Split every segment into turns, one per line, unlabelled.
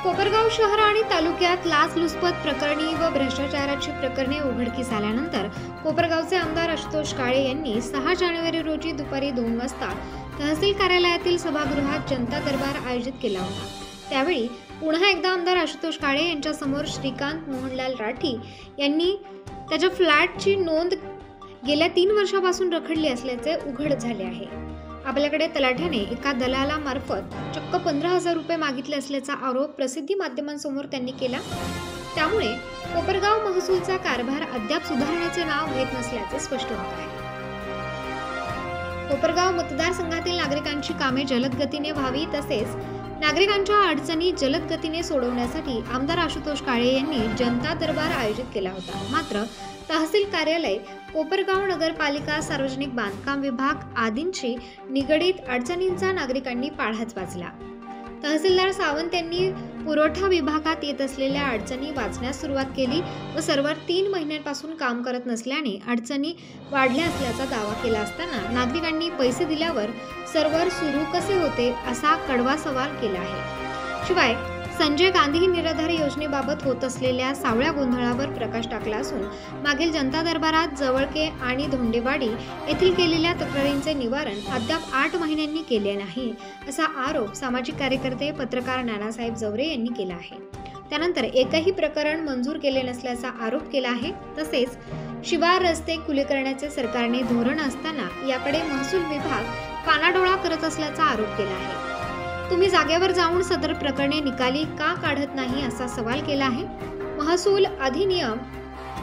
कोपरगाव शहर आणि तालुक्यात लाचलुचपत प्रकरणी व भ्रष्टाचाराची प्रकरणे उघडकीस आल्यानंतर कोपरगावचे आमदार आशुतोष काळे यांनी 6 जानेवारी रोजी दुपारी 2 वाजता तहसील कार्यालयातील सभागृहात जनता दरबार आयोजित केला होता। त्यावेळी पुन्हा एकदा आमदार आशुतोष काळे यांच्या समोर श्रीकांत मोहनलाल राठी यांनी त्याच्या फ्लॅटची नोंद गेल्या 3 वर्षापासून रखडली असल्याचे उघड झाले आहे। आपल्याकडे तलाठ्याने एका दलालामार्फत चक्क 15,000 रुपये मागितले असल्याचा आरोप प्रसिद्धी माध्यमांसमोर त्यांनी केला। त्यामुळे कोपरगाव महसूलचा कारभार अद्याप सुधारण्याचे नाव घेत नसल्याचे स्पष्ट होत आहे। कोपरगाव मतदारसंघातील नागरिकांची कामे जलद गतीने व्हावी तसेच नागरिकांच्या अडचणी जलद गतीने सोडवण्यासाठी आमदार आशुतोष काळे यांनी जनता दरबार आयोजित केला होता। मात्र तहसील कार्यालय, कोपरगाव नगरपालिका, सार्वजनिक बांधकाम विभाग आदींशी निगडीत अडचणींचा नागरिकांनी पाढाच वाचला। तहसीलदार सावंत यांनी पुरवठा विभागात येत असलेल्या अडचणी वाचण्यास सुरुवात केली व सर्व्हर 3 महिन्यांपासून काम करत नसल्याने अडचणी वाढल्या असल्याचा दावा केला असताना नागरिकांनी पैसे दिल्यावर सर्व्हर सुरू कसे होते असा कडवा सवाल केला आहे। शिवाय संजय गांधी निराधार योजनेबाबत होत असलेल्या सावळ्या गोंधळावर प्रकाश टाकला असून मागील जनता दरबारात जवळके आणि धोंडेवाडी येथील केलेल्या तक्रारींचे निवारण अद्याप 8 महिन्यांनी केले नाही असा आरोप सामाजिक कार्यकर्ते पत्रकार नानासाहेब जवरे यांनी केला आहे। त्यानंतर एकही प्रकरण मंजूर केले नसल्याचा आरोप केला आहे। तसेच शिवार रस्ते खुले करण्याचे सरकारने धोरण असताना याकडे महसूल विभाग कानाडोळा करत असल्याचा आरोप केला आहे। तुम्ही जागेवर जाऊन सदर प्रकरणे निकाली का काढत नाही असा सवाल केला आहे। महसूल अधिनियम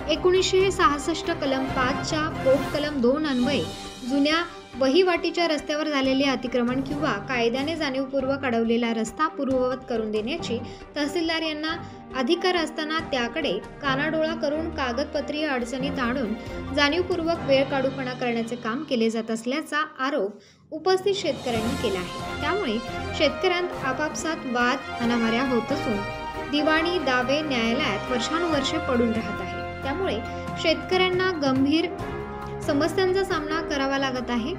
1966 कलम 5 च्या पोट कलम 2 अन्वये जुन्या वहिवाटीच्या रस्त्यावर झालेले अतिक्रमण किंवा कायद्याने जाणीवपूर्वक अडवलेला रस्ता पूर्ववत करून देण्याची तहसीलदार यांना अधिकार असताना त्याकडे कानाडोळा करून कागदपत्रीय अडचणीत आणून जाणीवपूर्वक वेळ काढूपणा करण्याचे काम केले जात असल्याचा आरोप उपस्थित शेतकऱ्यांनी केला आहे। त्यामुळे शेतकऱ्यांत आपापसात वाद हाणामाऱ्या होत असून दिवाणी दावे न्यायालयात वर्षानुवर्षे पडून राहत आहे। त्यामुळे शेतकऱ्यांना गंभीर समस्यांचा सामना करावा लागत आहे।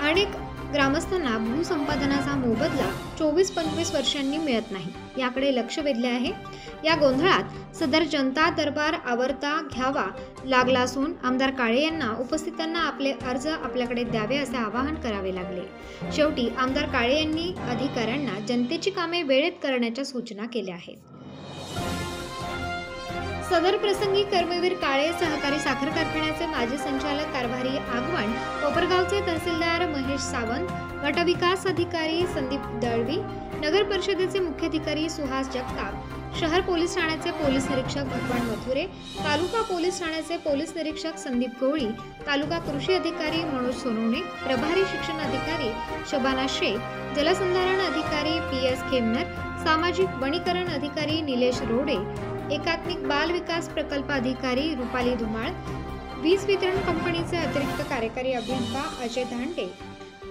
अनेक ग्रामस्थांना भूसंपादनाचा मोबदला 24-25 वर्षांनी मिळत नाही, याकडे लक्ष वेधले आहे। या गोंधळात सदर जनता दरबार आवरता घ्यावा लागला असून आमदार काळे यांना उपस्थितांना आपले अर्ज आपल्याकडे द्यावे असे आवाहन करावे लागले। शेवटी आमदार काळे यांनी अधिकाऱ्यांना जनतेची कामे वेळेत करण्याच्या सूचना केल्या आहेत। सदर प्रसंगी कर्मवीर काळे, सहकारी साखर कारखान्याचे माजी संचालक कारभारी आगवण, कोपरगावचे तहसीलदार महेश सावंत, गटविकास अधिकारी संदीप दळवी, नगर परिषदेचे मुख्याधिकारी सुहास जगताप, शहर पोलीस ठाण्याचे पोलीस निरीक्षक भगवान मथुरे, तालुका पोलीस ठाण्याचे पोलीस निरीक्षक संदीप गवळी, तालुका कृषी अधिकारी मनोज सोनवणे, प्रभारी शिक्षण अधिकारी शबाना शेख, जलसंधारण अधिकारी PS खेमनर, सामाजिक वनीकरण अधिकारी निलेश रोडे, एकात्मिक बाल विकास प्रकल्प अधिकारी रुपाली धुमाळ, वीज वितरण कंपनीचे अतिरिक्त कार्यकारी अभियंता अजय धांडे,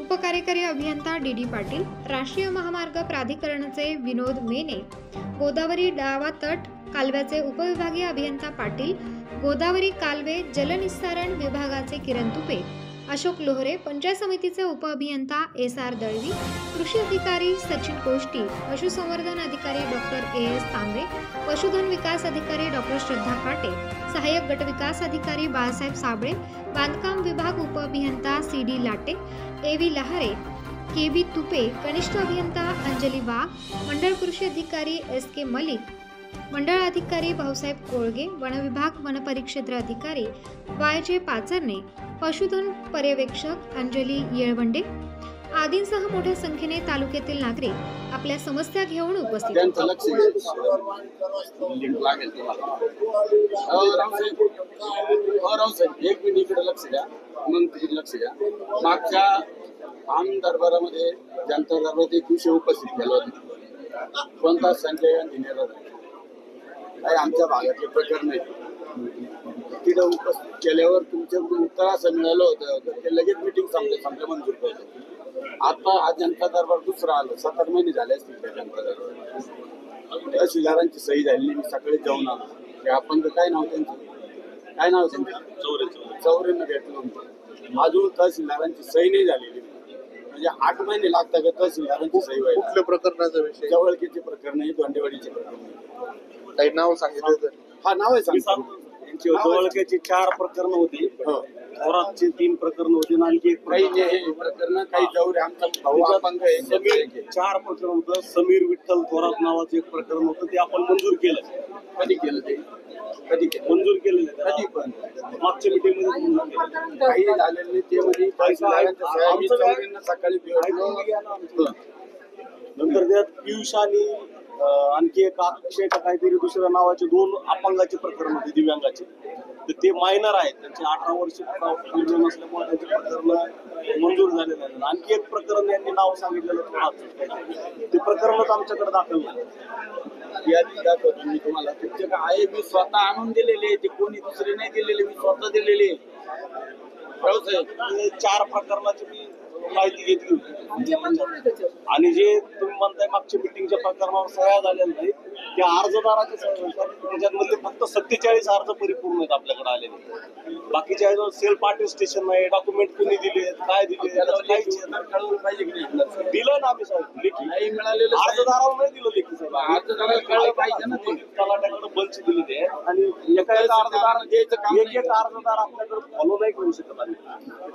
उपकार्यकारी अभियंता DD पाटील, राष्ट्रीय महामार्ग प्राधिकरणाचे विनोद मेने, गोदावरी डावा तट कालव्याचे उपविभागीय अभियंता पाटील, गोदावरी कालवे जलनिस्सारण विभागाचे किरण तुपे, अशोक लोहरे, पंचायत समितीचे उपअभियंता SR दळवी, कृषी अधिकारी सचिन कोष्टी, पशुसंवर्धन अधिकारी डॉक्टर AS तांबे, पशुधन विकास अधिकारी डॉक्टर श्रद्धा काटे, सहाय्यक गटविकास अधिकारी बाळासाहेब साबळे, बांधकाम विभाग उपअभियंता CD latte, AV लहारे, KB Tupe, कनिष्ठ अभियंता अंजली वाघ, मंडळ कृषी अधिकारी SK मलिक, मंडळ अधिकारी भाऊसाहेब कोळगे, वनविभाग वनपरिक्षेत्र अधिकारी YJ पाचरणे, पशुधन पर्यवेक्षक अंजली येळवंडे आदींसह मोठ्या संख्येने तालुक्यातील नागरिक आपल्या समस्या घेऊन उपस्थित होते।
मागच्या आम दरबारामध्ये जनता दरबारात एक विषय उपस्थित केला होता, कोणता संजय गांधी निराधार काही आमच्या भागातले प्रकरण नाही। तिथं उपस्थित केल्यावर तुमच्याकडून उत्तर असं मिळालं होतं ते लगेच मीटिंग संपल्या मंजूर करतो। आता हा जनता दरबार दुसरा आलं, 7-8 महिने झाले असतील त्या जनता दरबार। तहसीलदारांची सही झाली, मी सकाळी जाऊन आलो की आपण काय नाव त्यांचं, काय नाव त्यांचं चौरेनं भेटलं होतं। अजून तहसीलदारांची सही नाही झालेली, म्हणजे 8 महिने लागतात का तहसीलदारांची सही व्हायला.
कुठल्या प्रकरणाचा विषय?
जवळकीचे प्रकरण आहे, धोंडेवाडीचे प्रकरण.
काही नाव सांगितलं तर?
हा नाव आहे सांगतो.
यांची जवळक्याची 4 प्रकरण होती,
हो.
थोरातची 3 प्रकरण होती आणि आणखी एक
काही
प्रकरण
जे प्रकरण काही जवळ आमचा भाऊ अपंग आहे.
समीर 4 प्रकरण होतं. समीर विठ्ठल थोरात नावाचं एक प्रकरण होतं, ते आपण मंजूर केलं.
कधी केलं ते? कधी केलं?
मंजूर केलेलं आहे.
कधी पण
मागच्या मीटिंग मध्ये
काही झालेलं नाही. ते म्हणजे तहसीलदारांच्या सह्या मी चौघींना सकाळी भेटलो.
नंतर त्यात पियुष आणि आणखी एक अक्षय का काहीतरी दुसऱ्या नावाचे 2 अपंगाचे प्रकरण होते, दिव्यांगाचे. तर ते मायनर आहेत, त्यांचे 18 वर्ष पूर्ण नसल्यामुळे त्यांचे प्रकरण मंजूर झालेले आहेत. आणखी एक प्रकरण यांनी नाव सांगितलेलं थोडं, ते प्रकरणच आमच्याकडे दाखल नाही.
यादी दाखवतो मी तुम्हाला. तुमचे काय आहे मी स्वतः आणून दिलेले, ते कोणी दुसरे नाही दिलेले, मी स्वतः दिलेले.
ते 4 प्रकरणाची मी माहिती घेतली होती. आणि जे तुम्ही म्हणताय मागच्या मिटिंगच्या प्रकरणावर सह्या झालेल्या नाही, त्या अर्जदाराचे त्याच्यामधले फक्त 47 अर्ज परिपूर्ण आहेत आपल्याकडे आलेले. बाकीच्या सेल्फ अटेस्टेशन नाही, डॉक्युमेंट कुणी दिले, काय दिले,
कळवलं पाहिजे की नाही?
दिलं ना आम्ही साहेब लेखी.
नाही मिळालेलं
अर्जदाराला नाही दिलं लेखी साहेब.
अर्जदाराला कळलं पाहिजे ना ते.
तलाट्याकडे बंच दिले ते, आणि एका अर्जदार एक अर्जदार आपल्याकडे फॉलो नाही करू शकत आम्ही.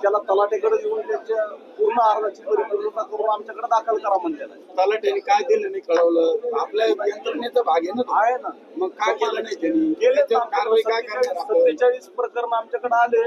त्याला तलाट्याकडे येऊन त्याच्या पूर्ण अर्जाची परिपूर्णता करून आमच्याकडे दाखल करा म्हणलेलं आहे.
तलाट्याने काय दिलं नाही कळवलं. आपल्या यंत्रणेचा भाग आहे ना तो.
आहे ना.
मग काय केलं नाही त्यांनी?
गेले
त्याच्यावर कारवाई काय करणार आपण?
47 प्रकरण आमच्याकडे आले,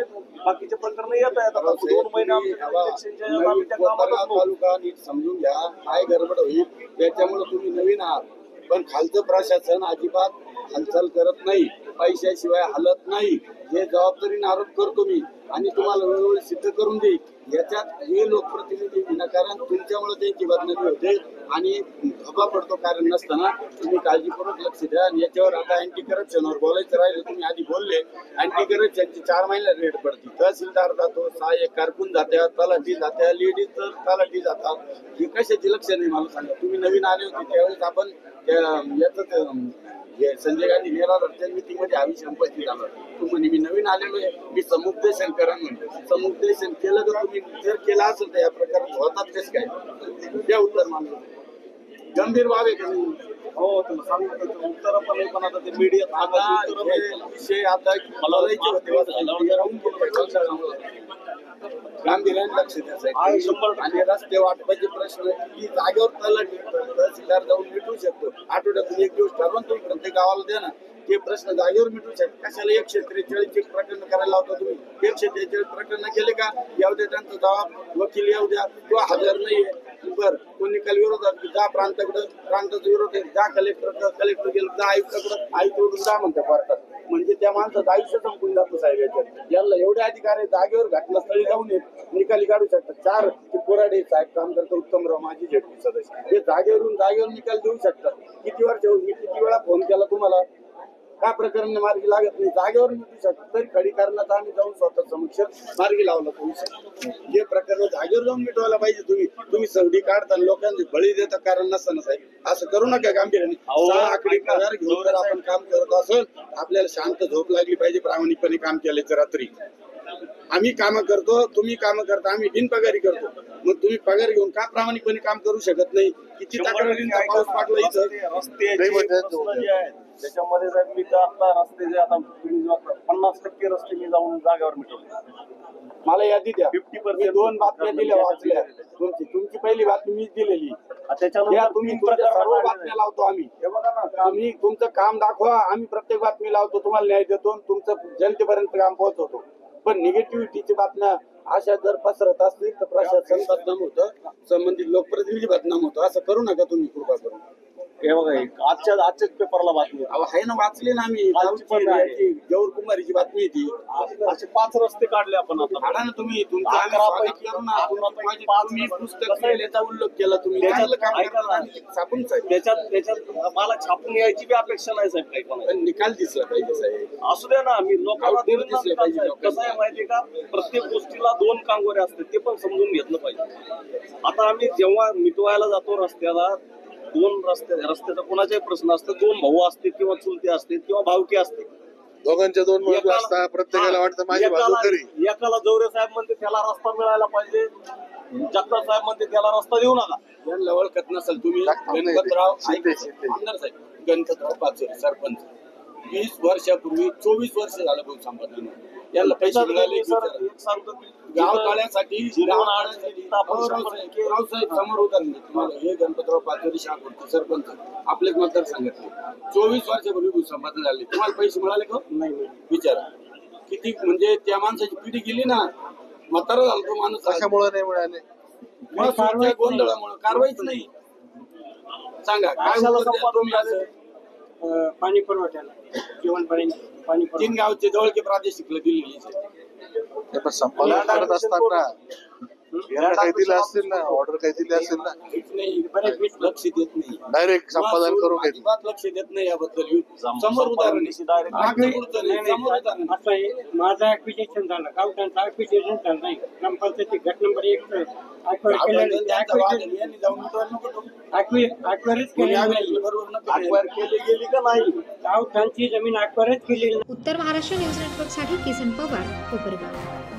बाकीचे प्रकरण येत आहेत. आता 2 महिने आमच्याकडे इलेक्शनच्या आम्ही त्या कामातच नव्हतो.
तालुका नीट समजून घ्या, काय गडबड होईल. त्याच्यामुळे तुम्ही नवीन आहात, पण खालचं प्रशासन अजिबात हालचाल करत नाही, पैशाशिवाय हलत नाही. हे जबाबदारीने आरोप करतो मी आणि तुम्हाला वेळोवेळी सिद्ध करून देईल. याच्यात हे लोकप्रतिनिधी विनाकारण तुमच्यामुळे त्यांची बदनामी होते आणि धोका पडतो कारण नसताना. तुम्ही काळजीपूर्वक लक्ष द्या. आणि याच्यावर आता अँटी करप्शनवर बोलायचं राहिलं, तुम्ही आधी बोलले. अँटी करप्शनची 4 महिन्यात रेट पडते. तहसीलदार जातो, सहाय्यक कारकून जात्या, तलाठी जात्या, लेडीज तर तलाठी जातात. ही कशाची लक्ष नाही मला सांगा. तुम्ही नवीन आले होते त्यावेळेस आपण याच संजय गांधी निराधार मीटिंग मध्ये हा विषय उपस्थित आला. तुम्ही मी नवीन आलेलो आहे, मी समुपदेशन करा म्हणजे समुपदेशन केलं तर तुम्ही जर केलं असेल तर या प्रकारात होतात तेच काय त्या उत्तर मानलं. गंभीर बाब आहे का नाही?
हो, तुला सांगितलं उत्तर पण नाही, पण आता ते मीडियात
आता विषय आता बोलायचे होते. गांभीर्याने लक्ष द्यायचं आणि रस्ते वाटपाचे प्रश्न की जागेवर तहसीलदार जाऊन मिटवू शकतो. आठवड्यातून 1 दिवस ठरवून तुम्ही प्रत्येक गावाला द्या ना, ते प्रश्न जागेवर मिटवू शकतो. कशाला 143 प्रकरण करायला लावता तुम्ही? 143 प्रकरण केले का? येऊ द्या त्यांचा जबाब, वकील येऊ द्या. किंवा हजर नाहीये बर, कोणी निकाल विरोधात जा, प्रांताचा विरोध आहे, जा कलेक्टर गेलं, जा आयुक्ताकडे, आयुक्त जा म्हणतात कोर्टात. म्हणजे त्या माणसाचं आयुष्य संपून जातं साहेब. याच्यात यांना एवढे अधिकार आहे, जागेवर घटनास्थळी जाऊन निकाली काढू शकतात. 4 ते कोराडे साहेब काम करतात, उत्तमराव माझी झेडपी सदस्य, हे जागेवर निकाल देऊ शकतात. किती वेळा फोन केला तुम्हाला? का प्रकरण मार्गी लागत नाही? जागेवर मिटू शकतात. तरी खडी कारणात आम्ही जाऊन स्वतः समक्ष मार्गी लावला. तुम्ही हे प्रकरण जागेवर जाऊन मिटवायला पाहिजे. तुम्ही सवडी काढता, लोकांचे बळी देता कारण नसताना साहेब. असं करू नका गांभीर्याने. 6 आकडी पगार घेऊन जर आपण काम करत असेल, आपल्याला शांत झोप लागली पाहिजे. प्रामाणिकपणे काम केल्याचं रात्री आम्ही कामं करतो, तुम्ही कामं करता, आम्ही बिनपगारी करतो. मग तुम्ही पगार घेऊन का प्रामाणिकपणे काम करू शकत नाही? किती तक्रारींचा पाऊस पाडला इथं.
रस्ते त्याच्यामध्ये साहेब मी आता रस्ते जे आता तुम्ही 50% रस्ते मी जाऊन जागेवर मिटवले.
मला यादी द्या. 50% 2 बातम्या दिल्या वाचल्या. तुमची पहिली बातमी मीच दिलेली.
त्याच्यानंतर
तुम्ही सर्व बातम्या लावतो आम्ही. हे बघा ना, आम्ही तुमचं काम दाखवा, आम्ही प्रत्येक बातमी लावतो, तुम्हाला न्याय देतो, तुमचं जनतेपर्यंत काम पोहोचवतो. पण निगेटिव्हिटीची बातम्या अशा जर पसरत असतील तर प्रशासन बदनाम होतं, संबंधित लोकप्रतिनिधी बदनाम होतं. असं करू नका तुम्ही कृपा करून.
हे बघा, आजच्याच पेपरला बातमी
आहे ना, वाचले ना आम्ही. गौर कुमारीची बातमी ती.
असे 5 रस्ते काढले आपण आता.
काढा ना तुम्ही. तुमचा पुस्तक याचा उल्लेख केला तुम्ही.
त्याच्यात मला छापून यायची बी अपेक्षा नाही साहेब. काही पण
निकाल दिसला पाहिजे साहेब.
असू द्या ना, मी लोकांना दिसले पाहिजे. कसं आहे माहितीये का, प्रत्येक गोष्टीला 2 कांगोरे असतात, ते पण समजून घेतलं पाहिजे. आता आम्ही जेव्हा मिटवायला जातो रस्त्याला, 2 रस्त्याचा कोणाचाही प्रश्न असतो, 2 भाऊ असतील किंवा चुलते असतील किंवा भावकी असतील,
दोघांच्या 2 असतात. प्रत्येकाला वाटतं माझी बाजू खरी.
एकाला जवरे साहेब म्हणते त्याला रस्ता मिळायला पाहिजे, जगताप साहेब म्हणते त्याला रस्ता देऊ नका.
यांना ओळखत नसेल तुम्ही.
लागतं नाही.
गणपतराव
शिंदे, शिंदे.
आमदार साहेब गणपतराव पाचोरे सरपंच 20 वर्षापूर्वी 24 वर्ष झालं भूसंपादन. याला पैसे मिळाले की विचारा.
एक सांगतो की
गाव काढण्यासाठी
जीवन आडण्यासाठी आपण
रावसाहेब समोर उदाहरण देतो. तुम्हाला हे गणपतराव पाचोरे शहापूरचे सरपंच आपलेच मतदारसंघातले 24 वर्षापूर्वी भूसंपादन झाले. तुम्हाला पैसे मिळाले का?
नाही
विचारा. किती म्हणजे त्या माणसाची पिढी गेली ना, म्हातारा झाला तो माणूस.
कशामुळे नाही मिळाले?
कारवाई गोंधळामुळे कारवाईच नाही. सांगा काय
कशाला
उत्तर द्या
संपादन
तुम्ही असं?
झालं?
पाणी पुरवठ्याला जेवण पाणी पाणी पुरवठा
3 गावचे जवळचे प्रादेशिकला दिलेली
ते पण संपादन करत असताना यांना काही दिलं असतील ना, ऑर्डर काही दिली असेल ना,
लक्ष देत नाही.
डायरेक्ट संपादन करून घेतलं.
अजिबात लक्ष देत नाही याबद्दल. समोर उदाहरण आहे. नागपूरचं नाही, समोर उदाहरण आहे.
असं आहे. माझं ऍक्विजिशन झालं गावठाणचं ऍक्विजिशन झालं नाही. ग्रामपंचायती गट नंबर 1
आपण त्यांचा वाद आहे. यांनी जाऊन उठवायला नको तो.
ऍक्वायरच
कोणी
केलेली
आम्ही
नाही.
बरोबर नका.
अक्वायर केली गेली का नाही?
गावठाणची जमीन ऍक्वायरच केलेली नाही.
उत्तर महाराष्ट्र न्यूज नेटवर्कसाठी किसन पवार, कोपरगाव.